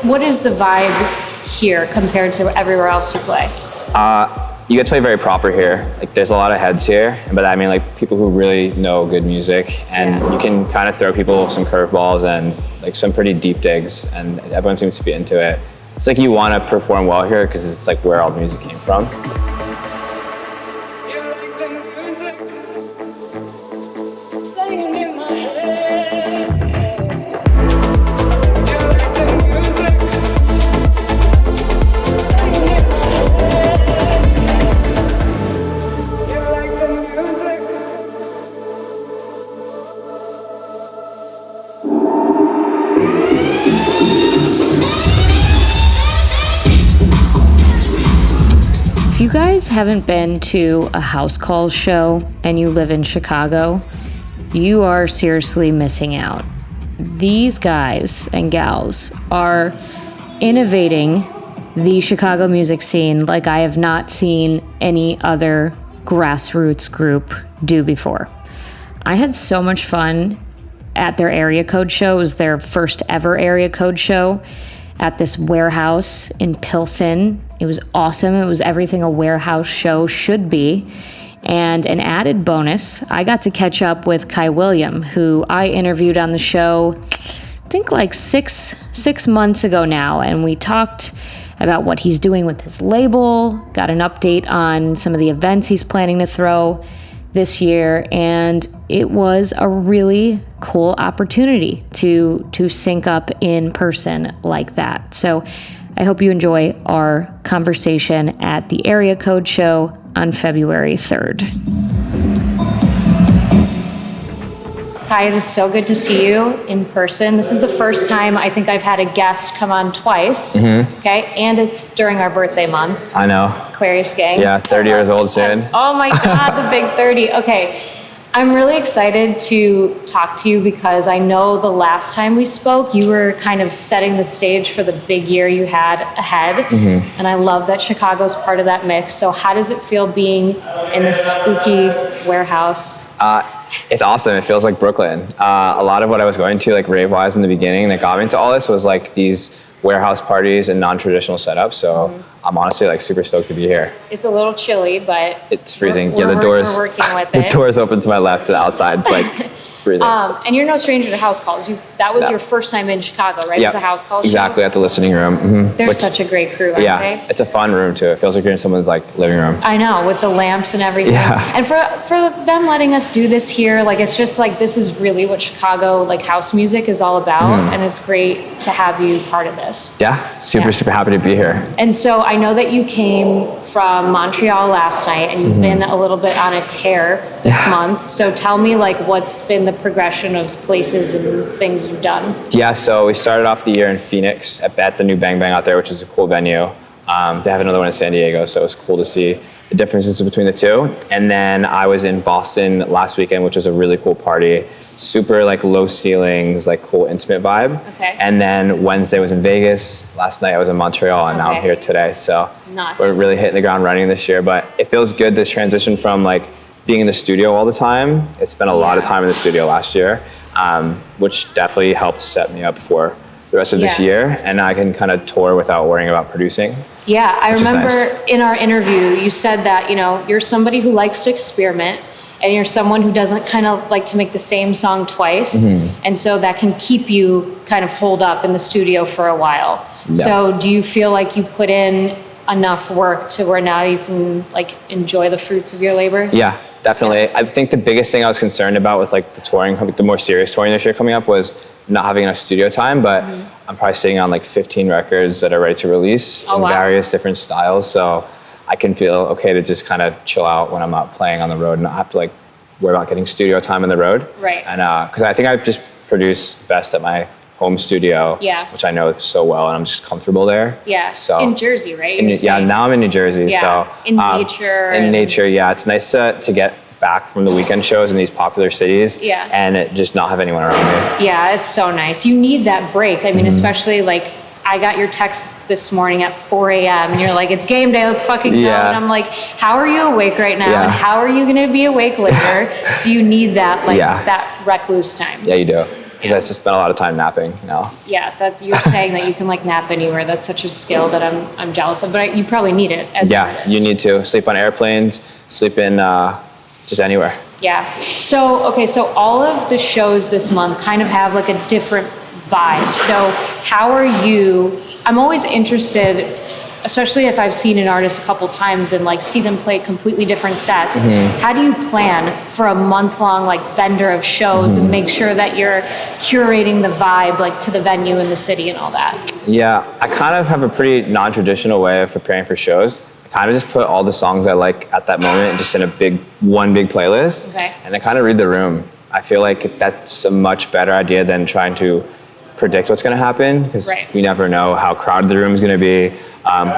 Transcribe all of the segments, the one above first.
what is the vibe here compared to everywhere else you play? You get to play very proper here. Like there's a lot of heads here, but I mean like people who really know good music, and you can kind of throw people some curveballs and like some pretty deep digs, and everyone seems to be into it. It's like you want to perform well here because it's like where all the music came from. If you guys haven't been to a house call show and you live in Chicago, you are seriously missing out. These guys and gals are innovating the Chicago music scene like I have not seen any other grassroots group do before. I had so much fun at their area code show. It was their first ever area code show at this warehouse in Pilsen. It was awesome. It was everything a warehouse show should be. And an added bonus, I got to catch up with Kai William, who I interviewed on the show, I think like six months ago now. And we talked about what he's doing with his label, got an update on some of the events he's planning to throw this year, and it was a really cool opportunity to sync up in person like that. So I hope you enjoy our conversation at the Area Code Show on February 3rd. Kai, it is so good to see you in person. This is the first time I think I've had a guest come on twice, okay? And it's during our birthday month. I know. Aquarius gang. Yeah, 30 years old soon. Oh my God, the big 30. Okay, I'm really excited to talk to you because I know the last time we spoke, you were kind of setting the stage for the big year you had ahead. And I love that Chicago's part of that mix. So how does it feel being in this spooky warehouse? It's awesome. It feels like Brooklyn. A lot of what I was going to, like rave-wise in the beginning that got me into all this was like these warehouse parties and non-traditional setups. So I'm honestly like super stoked to be here. It's a little chilly, but it's freezing. We're the doors. We're working with the it. doors open to my left to the outside. It's like freezing. And you're no stranger to house calls. That was your first time in Chicago, right? Yeah, It was a house call exactly show? at the listening room. They're such a great crew, aren't they? It's a fun room too. It feels like you're in someone's like living room. I know, with the lamps and everything. Yeah. And for them letting us do this here, like it's just like this is really what Chicago like house music is all about, and it's great to have you part of this. Yeah, super happy to be here. And so I know that you came from Montreal last night, and you've been a little bit on a tear this month. So tell me, like, what's been the progression of places and things you've done? Yeah, so we started off the year in Phoenix at the new Bang Bang out there, which is a cool venue. They have another one in San Diego, so it was cool to see the differences between the two. And then I was in Boston last weekend, which was a really cool party. Super like low ceilings, like cool intimate vibe. Okay. And then Wednesday was in Vegas. Last night I was in Montreal, and now I'm here today. So we're really hitting the ground running this year, but it feels good to transition from like being in the studio all the time. I spent a lot of time in the studio last year, which definitely helped set me up for the rest of this year, and I can kind of tour without worrying about producing. Yeah, I remember in our interview, you said that, you know, you're somebody who likes to experiment, and you're someone who doesn't kind of like to make the same song twice. And so that can keep you kind of holed up in the studio for a while. Yeah. So do you feel like you put in enough work to where now you can like enjoy the fruits of your labor? Yeah, definitely. I think the biggest thing I was concerned about with like the touring, the more serious touring this year coming up, was not having enough studio time, but I'm probably sitting on like 15 records that are ready to release in various different styles. So I can feel okay to just kind of chill out when I'm not playing on the road and not have to like worry about getting studio time on the road. Right. And because I think I've just produced best at my home studio, which I know so well, and I'm just comfortable there. Yeah. So in Jersey, right? Now I'm in New Jersey. Yeah. So in nature. In nature, yeah. It's nice to get back from the weekend shows in these popular cities and just not have anyone around me. Yeah, it's so nice. You need that break. I mean, especially like I got your text this morning at 4 a.m. and you're like, it's game day, let's fucking go. And I'm like, how are you awake right now? And how are you going to be awake later? So you need that, like that recluse time. Yeah, you do. because I just spend a lot of time napping now. Yeah, you're saying that you can like nap anywhere. That's such a skill that I'm jealous of, but you probably need it as an artist. You need to sleep on airplanes, sleep in just anywhere. Yeah. So all of the shows this month kind of have like a different vibe. So how are you? I'm always interested, especially if I've seen an artist a couple times and like see them play completely different sets. How do you plan for a month-long like bender of shows and make sure that you're curating the vibe like to the venue and the city and all that? Yeah, I kind of have a pretty non-traditional way of preparing for shows. I kind of just put all the songs I like at that moment just in one big playlist. Okay. And I kind of read the room. I feel like that's a much better idea than trying to predict what's going to happen, because we never know how crowded the room is going to be.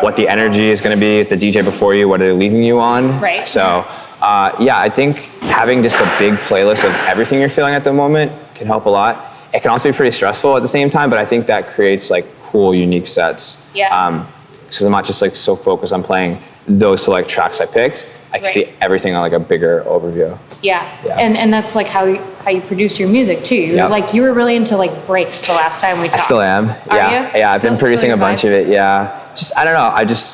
What the energy is going to be, the DJ before you, what are they leaving you on. Right. So, I think having just a big playlist of everything you're feeling at the moment can help a lot. It can also be pretty stressful at the same time, but I think that creates like cool, unique sets. Yeah. Because I'm not just like so focused on playing those select tracks I picked. I can see everything on like a bigger overview. Yeah. And that's like how you produce your music too. You were really into like breaks the last time we talked. I still am. Are you? Yeah, I've been producing a bunch of it. Yeah. Just, I don't know.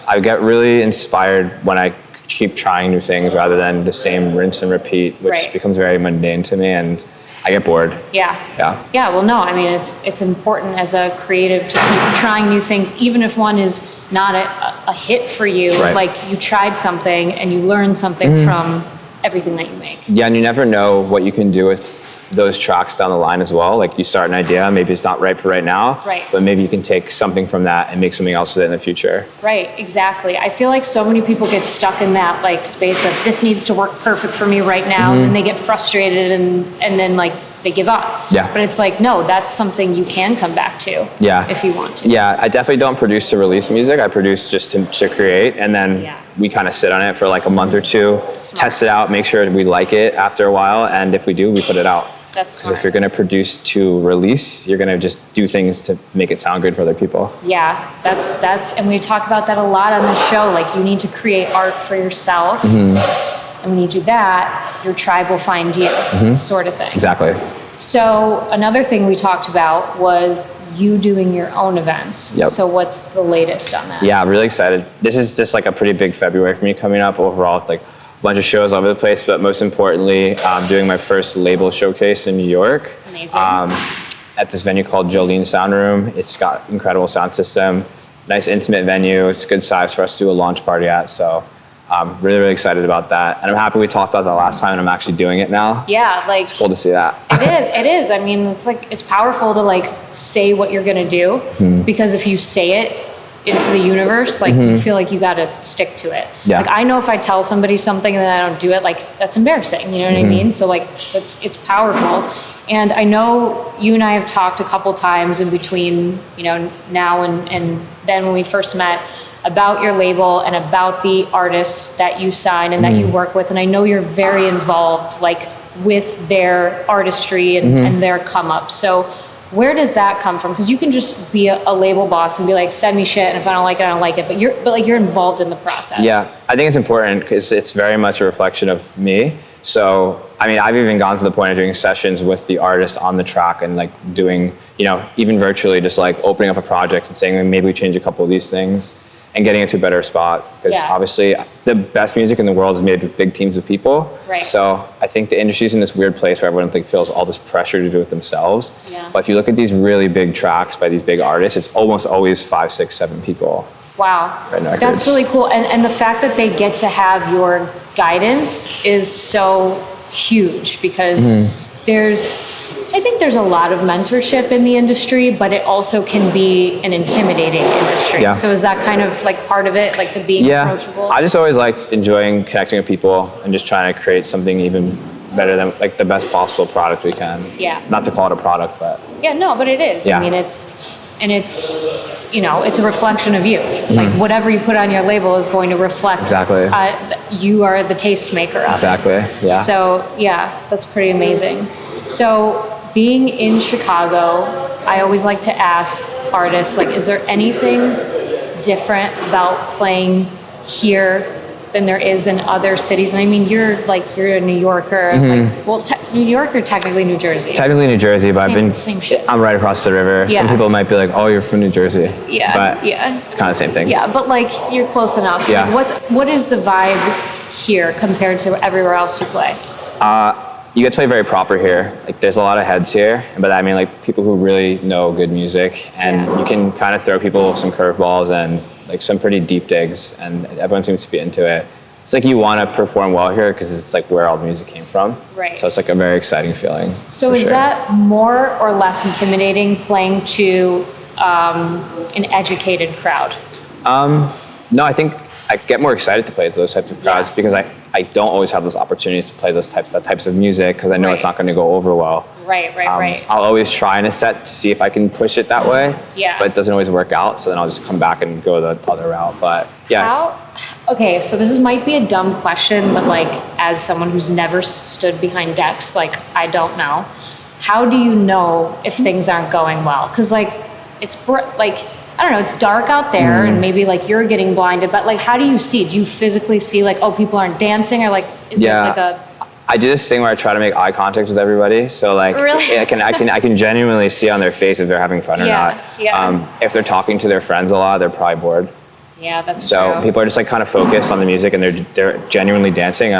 I get really inspired when I keep trying new things rather than the same rinse and repeat, which becomes very mundane to me, and I get bored. Yeah. Well, no, I mean, it's important as a creative to keep trying new things, even if one is not a hit for you. Like you tried something and you learned something from everything that you make. Yeah, and you never know what you can do with those tracks down the line as well. Like you start an idea, maybe it's not right for right now, but maybe you can take something from that and make something else with it in the future. Right, exactly. I feel like so many people get stuck in that like space of this needs to work perfect for me right now, and then they get frustrated and then like they give up. Yeah. But it's like, no, that's something you can come back to. Yeah. If you want to. Yeah, I definitely don't produce to release music. I produce just to create, and then we kind of sit on it for like a month or two, test it out, make sure we like it after a while, and if we do, we put it out. That's smart. Because if you're going to produce to release, you're going to just do things to make it sound good for other people. Yeah, that's, and we talk about that a lot on the show. Like you need to create art for yourself. And when you do that, your tribe will find you, sort of thing. Exactly. So another thing we talked about was you doing your own events. Yep. So what's the latest on that? Yeah, I'm really excited. This is just like a pretty big February for me coming up overall. Like bunch of shows all over the place, but most importantly, I'm doing my first label showcase in New York. Amazing. At this venue called Jolene Sound Room. It's got incredible sound system, nice intimate venue. It's a good size for us to do a launch party at. So I'm really, really excited about that. And I'm happy we talked about that last time and I'm actually doing it now. Yeah, like. It's cool to see that. It is. I mean, it's powerful to like say what you're gonna do, because if you say it into the universe, like you feel like you gotta stick to it. Yeah. Like I know if I tell somebody something and then I don't do it, like that's embarrassing, you know what I mean? So like it's powerful. And I know you and I have talked a couple times in between, you know, now and then when we first met, about your label and about the artists that you sign and that you work with. And I know you're very involved like with their artistry and their come up. So where does that come from? Because you can just be a label boss and be like, send me shit, and if I don't like it, I don't like it. But you're involved in the process. Yeah, I think it's important because it's very much a reflection of me. So, I mean, I've even gone to the point of doing sessions with the artist on the track and like doing, you know, even virtually just like opening up a project and saying, maybe we change a couple of these things and getting it to a better spot. Because obviously the best music in the world is made with big teams of people. Right. So I think the industry's in this weird place where everyone feels all this pressure to do it themselves. Yeah. But if you look at these really big tracks by these big artists, it's almost always 5, 6, 7 people. Wow, that's really cool. And the fact that they get to have your guidance is so huge, because I think there's a lot of mentorship in the industry, but it also can be an intimidating industry. Yeah. So is that kind of like part of it, like the being approachable? I just always liked enjoying connecting with people and just trying to create something even better than like the best possible product we can. Yeah. Not to call it a product, but. Yeah, no, but it is. Yeah. I mean, it's, you know, it's a reflection of you. Like whatever you put on your label is going to reflect. Exactly. You are the tastemaker of it. Exactly, yeah. So yeah, that's pretty amazing. So being in Chicago, I always like to ask artists, like, is there anything different about playing here than there is in other cities. And I mean, you're a New Yorker, New York or technically New Jersey? Technically New Jersey, but Same shit. I'm right across the river. Yeah. Some people might be like, oh, you're from New Jersey. Yeah, but yeah. It's kind of the same thing. Yeah, but like you're close enough. So Yeah. like, what is the vibe here compared to everywhere else you play? You get to play very proper here. Like there's a lot of heads here, but I mean like people who really know good music, and you can kind of throw people some curveballs and like some pretty deep digs, and everyone seems to be into it. It's like you want to perform well here because it's like where all the music came from. Right. So it's like a very exciting feeling. So is that more or less intimidating playing to an educated crowd? No, I think I get more excited to play to those types of crowds because I don't always have those opportunities to play those types of music because I know it's not going to go over well. Right. I'll always try in a set to see if I can push it that way. Yeah. But it doesn't always work out, so then I'll just come back and go the other route. But yeah. Okay, so this might be a dumb question, but like as someone who's never stood behind decks, like I don't know. How do you know if things aren't going well? Because like I don't know, it's dark out there and maybe like you're getting blinded, but like how do you see? Do you physically see like, oh, people aren't dancing, or like is it like a... I do this thing where I try to make eye contact with everybody. So like really? I can genuinely see on their face if they're having fun or not. Yeah. If they're talking to their friends a lot, they're probably bored. Yeah, that's so true. People are just like kind of focused on the music and they're genuinely dancing.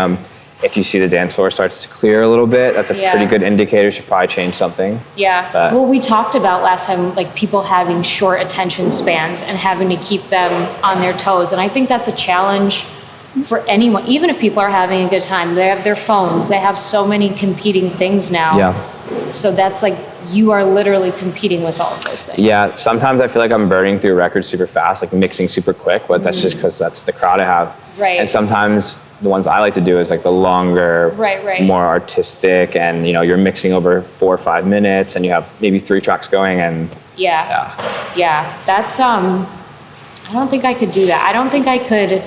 If you see the dance floor starts to clear a little bit, that's a pretty good indicator. You should probably change something. Yeah. Well, we talked about last time, like people having short attention spans and having to keep them on their toes. And I think that's a challenge for anyone, even if people are having a good time. They have their phones. They have so many competing things now. Yeah. So that's like, you are literally competing with all of those things. Yeah. Sometimes I feel like I'm burning through records super fast, like mixing super quick, but that's just because that's the crowd I have. Right. And sometimes the ones I like to do is like the longer, more artistic, and you're mixing over 4 or 5 minutes, and you have maybe 3 tracks going, and that's I don't think I could do that. I don't think I could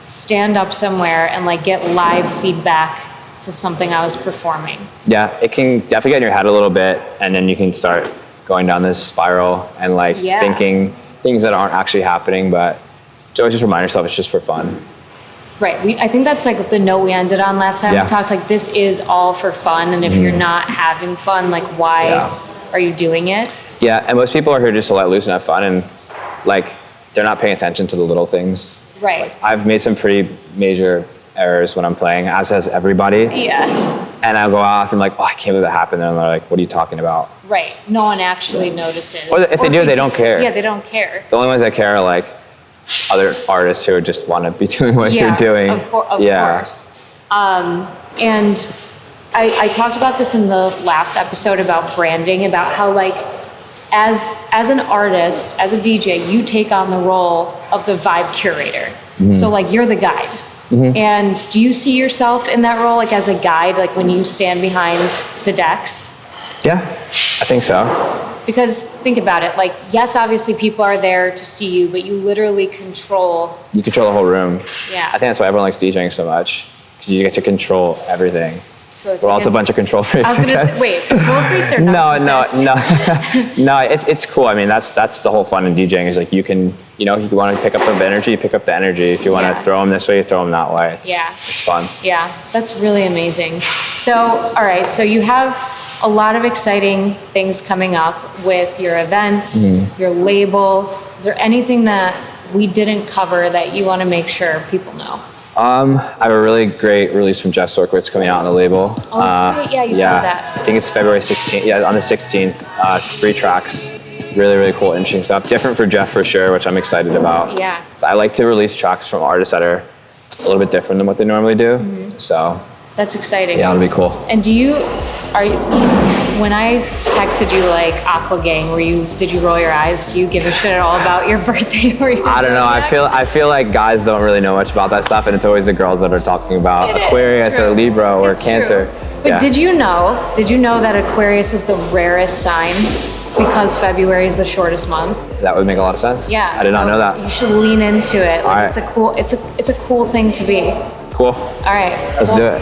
stand up somewhere and like get live feedback to something I was performing. Yeah, it can definitely get in your head a little bit, and then you can start going down this spiral and like thinking things that aren't actually happening, but always just remind yourself it's just for fun. Right. I think that's like the note we ended on last time. We talked like this is all for fun, and if you're not having fun, like why are you doing it? Yeah, and most people are here just to let loose and have fun, and like they're not paying attention to the little things. Right. Like, I've made some pretty major errors when I'm playing, as has everybody. Yeah. And I'll go off and I'm like, oh, I can't believe that happened. And they're like, what are you talking about? Right. No one actually notices. Or if they do, they don't care. Yeah, they don't care. The only ones that care are like other artists who just want to be doing what you're doing. Of course. And I talked about this in the last episode about branding, about how like as an artist, as a DJ, you take on the role of the vibe curator. So like you're the guide. And do you see yourself in that role, like as a guide, like when you stand behind the decks? Yeah, I think so. Because think about it, like, yes, obviously people are there to see you, but you literally control. You control the whole room. Yeah. I think that's why everyone likes DJing so much, because you get to control everything. So it's We're also a bunch of control freaks. I was gonna say, wait, control freaks or narcissists? No, it's cool. I mean, that's the whole fun in DJing is like you can, you want to pick up the energy, you pick up the energy. If you want to throw them this way, you throw them that way. It's fun. Yeah, that's really amazing. So, all right, so you have a lot of exciting things coming up with your events, your label. Is there anything that we didn't cover that you want to make sure people know? I have a really great release from Jeff Storkowitz coming out on the label. Oh, great. Yeah, you said that. I think it's February 16th. Yeah, on the 16th. It's 3 tracks. Really, really cool, interesting stuff. Different for Jeff for sure, which I'm excited about. Yeah. So I like to release tracks from artists that are a little bit different than what they normally do. So that's exciting. Yeah, it'll be cool. And when I texted you like Aqua Gang, did you roll your eyes? Do you give a shit at all about your birthday or your I don't know. I feel like guys don't really know much about that stuff, and it's always the girls that are talking about Aquarius or Libra or Cancer. But did you know that Aquarius is the rarest sign because February is the shortest month? That would make a lot of sense. Yeah. I did not know that. You should lean into it. Like, it's a cool thing to be. Cool. All right. Let's do it.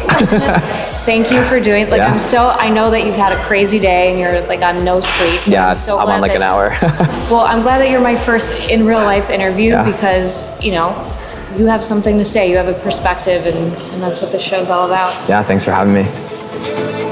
Thank you for doing it. I know that you've had a crazy day and you're like on no sleep. Yeah, I'm on like an hour. Well, I'm glad that you're my first in real life interview because, you have something to say. You have a perspective, and that's what this show's all about. Yeah, thanks for having me.